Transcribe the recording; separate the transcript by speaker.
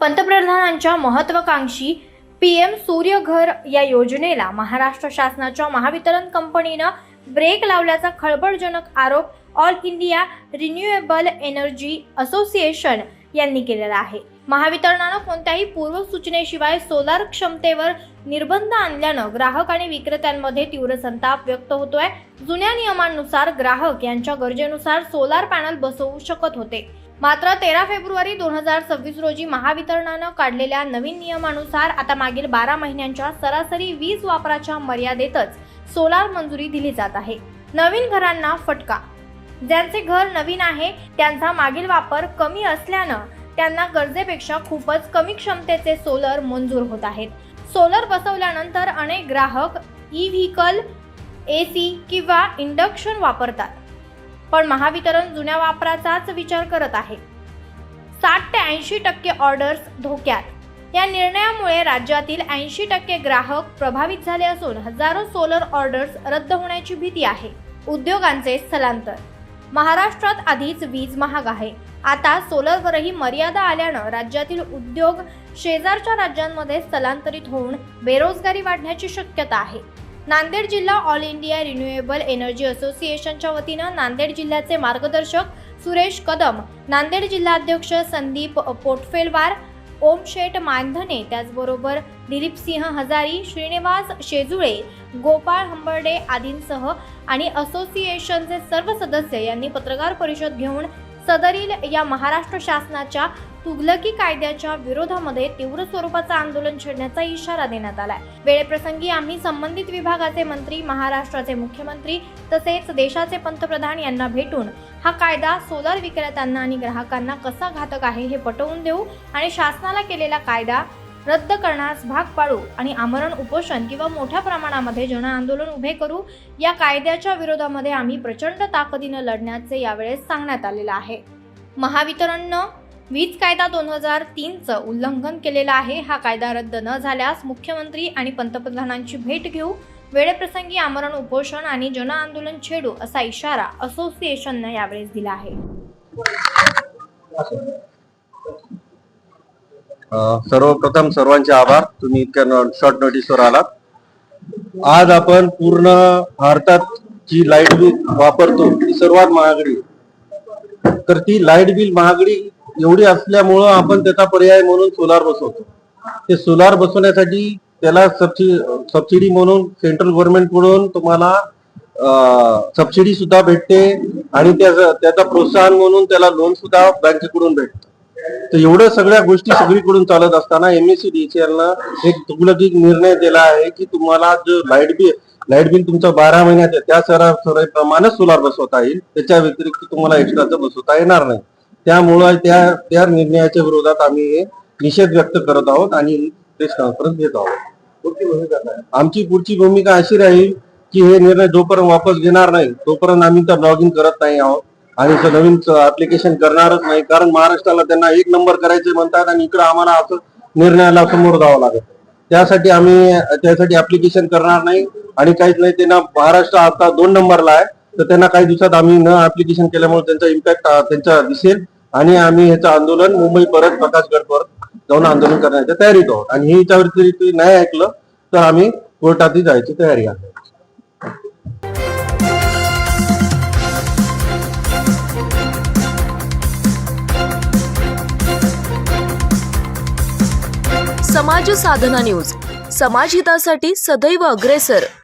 Speaker 1: पंतप्रधानांच्या महत्त्वाकांक्षी पीएम सूर्यघर या योजनेला महाराष्ट्र शासनाच्या महावितरण कंपनीनं ब्रेक लावल्याचा खळबळजनक आरोप all India renewable energy association यांनी केलेला आहे। महावितरणानं कोणत्याही पूर्वसूचनेशिवाय सोलार क्षमतेवर निर्बंध आणल्यानं ग्राहक आणि विक्रेत्यांमध्ये तीव्र संताप व्यक्त होतोय। जुन्या नियमांनुसार ग्राहक यांच्या गरजेनुसार सोलार पॅनल बसवू शकत होते, मात्र 13 फेब्रुवारी 2026 रोजी महावितरणानं काढलेल्या नवीन नियमानुसार आता मागील 12 महिन्यांच्या सरासरी वीज वापराच्या मर्यादेतच सोलार मंजुरी दिली जात आहे। नवीन घरांना फटका। ज्यांचे घर नवीन आहे त्यांचा मागील वापर कमी असल्यानं त्यांना गरजेपेक्षा खूपच कमी क्षमतेचे सोलर मंजूर होत आहेत। सोलर बसवल्यानंतर अनेक ग्राहक ई-व्हेकल, एसी किंवा इंडक्शन वापरतात, पण महावितरण जुन्या वापराचाच विचार करत आहे। 60 ते 80% ऑर्डर्स धोक्यात। या निर्णयामुळे राज्यातील 80% ग्राहक प्रभावित झाले असून हजारो सोलर ऑर्डर्स रद्द होण्याची भीती आहे। उद्योगांचे स्थलांतर। महाराष्ट्रात आधीच वीज महाग आहे, आता सोलरवरही मर्यादा आल्यानं राज्यातील उद्योग शेजारच्या राज्यांमध्ये स्थलांतरित होऊन बेरोजगारी वाढण्याची शक्यता आहे। नांदेड जिल्हा ऑल इंडिया रिन्युएबल एनर्जी असोसिएशनच्या वतीनं नांदेड जिल्ह्याचे मार्गदर्शक सुरेश कदम, नांदेड जिल्हाध्यक्ष संदीप पोटफेलवार, ओमशेठ मानधने, त्याचबरोबर दिलीप सिंह हजारी, श्रीनिवास शेजुळे, गोपाळ हंबर्डे आदींसह आणि असोसिएशनचे सर्व सदस्य यांनी पत्रकार परिषद घेऊन सदरील या महाराष्ट्र शासनाच्या तुघलकी कायद्याच्या विरोधामध्ये तीव्र स्वरूपाचं आंदोलन छेडण्याचा इशारा देण्यात आलाय। वेळेप्रसंगी आम्ही संबंधित विभागाचे मंत्री, महाराष्ट्राचे मुख्यमंत्री तसेच देशाचे पंतप्रधान यांना भेटून हा कायदा सोलार विक्रेत्यांना आणि ग्राहकांना कसा घातक आहे हे पटवून देऊ आणि शासनाला केलेला कायदा रद्द करण्यास भाग पाडू आणि आमरण उपोषण किंवा मोठ्या प्रमाणामध्ये जन आंदोलन उभे करू। या कायद्याच्या विरोधामध्ये आम्ही प्रचंड ताकदीने लढण्याचे यावेळेस सांगण्यात आलेलं आहे। महावितरणनं वीज कायदा 2003चं उल्लंघन केलेलं आहे। हा कायदा रद्द न झाल्यास मुख्यमंत्री आणि पंतप्रधानांची भेट घेऊ, वेळेप्रसंगी आमरण उपोषण आणि जन आंदोलन छेडू असा इशारा असोसिएशनने यावेळेस दिला आहे।
Speaker 2: सर्वप्रथम सर्वांचे आभार, तुम्ही इतक्या शॉर्ट नोटीसवर आलात। आज आपण पूर्ण भारतात जी लाईट बिल वापरतो ती सर्वात महागडी, तर ती लाईट बिल महागडी एवढी असल्यामुळं आपण त्याचा पर्याय म्हणून सोलार बसवतो। ते सोलार बसवण्यासाठी त्याला सबसिडी म्हणून सेंट्रल गव्हर्नमेंट कडून तुम्हाला सबसिडी सुद्धा भेटते आणि त्याचा प्रोत्साहन म्हणून त्याला लोन सुद्धा बँकेकडून भेटतं। तर एवढ्या सगळ्या गोष्टी सगळीकडून चालत असताना MSEDCL नं एक तुघलकी निर्णय दिला आहे की तुम्हाला जो लाईट बिल तुमचं 12 महिन्यात त्या सरासरीप्रमाणे सोलार बसवता येईल, त्याच्या व्यतिरिक्त तुम्हाला एक्स्ट्राचं बसवता येणार नाही। त्यामुळे त्या निर्णयाच्या विरोधात आम्ही हे निषेध व्यक्त करत आहोत आणि प्रेस कॉन्फरन्स घेत आहोत। आमची पुढची भूमिका अशी राहील की हे निर्णय जोपर्यंत वापस घेणार नाही तोपर्यंत आम्ही तर लॉग इन करत नाही आहोत आणि नवीन ऍप्लिकेशन करणारच नाही, कारण महाराष्ट्राला त्यांना 1 नंबर करायचे म्हणतात आणि इकडे आम्हाला असं निर्णयाला समोर जावं लागत। त्यासाठी ऍप्लिकेशन करणार नाही आणि काहीच नाही। त्यांना महाराष्ट्र आता 2 नंबरला आहे, तर त्यांना काही दिवसात आम्ही न ऍप्लिकेशन केल्यामुळे त्यांचा इम्पॅक्ट त्यांचा दिसेल आणि आम्ही ह्याचं आंदोलन मुंबई परत प्रकाशगड परत जाऊन आंदोलन करण्याच्या तयारीत आहोत आणि ह्याच्या व्यतिरिक्त नाही ऐकलं तर आम्ही कोर्टातही जायची तयारी आहे।
Speaker 3: समाज साधना न्यूज, समाजहितासाठी सदैव अग्रेसर।